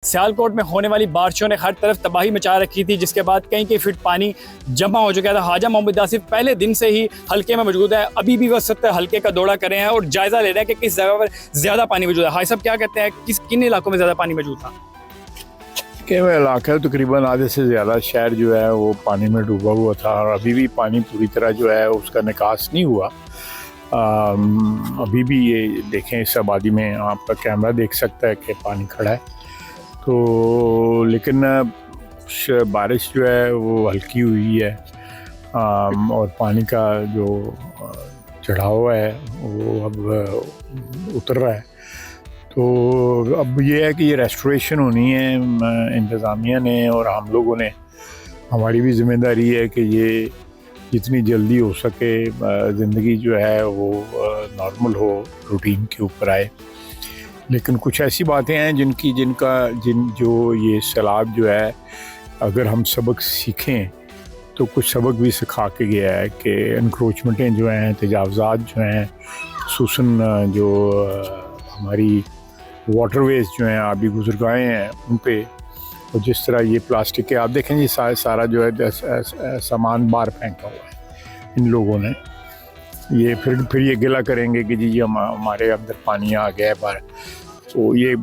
सियालकोट में होने वाली बारिशों ने हर तरफ तबाही मचा रखी थी, जिसके बाद कई फीट पानी जमा हो चुका था। ख्वाजा मोहम्मद आसिफ पहले दिन से ही हल्के में मौजूद है, अभी भी वह 70 हल्के का दौरा कर रहे हैं और जायजा ले रहे हैं कि किस जगह पर ज्यादा पानी मौजूद है। भाई साहब क्या कहते हैं, किन इलाकों में ज्यादा पानी मौजूद था? के इलाका तकरीबन आधे से ज़्यादा शहर जो है वो पानी में डूबा हुआ था और अभी भी पानी पूरी तरह जो है उसका निकास नहीं हुआ। अभी भी ये देखें, इस आबादी में आपका कैमरा देख सकता है कि पानी खड़ा है। तो लेकिन बारिश जो है वो हल्की हुई है और पानी का जो चढ़ाव है वो अब उतर रहा है। तो अब ये है कि ये रेस्टोरेशन होनी है इंतज़ामिया ने और हम लोगों ने, हमारी भी ज़िम्मेदारी है कि ये जितनी जल्दी हो सके ज़िंदगी जो है वो नॉर्मल हो, रूटीन के ऊपर आए। लेकिन कुछ ऐसी बातें हैं जो ये सैलाब जो है, अगर हम सबक सीखें तो कुछ सबक भी सिखा के गया है कि एनक्रोचमेंटें जो हैं, तजावज़ात जो हैं, खुसूसन जो हमारी वाटरवेज जो हैं, आबी गुज़रगाहें हैं, उन पे, और जिस तरह ये प्लास्टिक के आप देखें जी सारा जो है सामान बाहर फेंका हुआ है इन लोगों ने। ये फिर ये गिला करेंगे कि जी हमारे अंदर पानी आ गया है बाहर। तो ये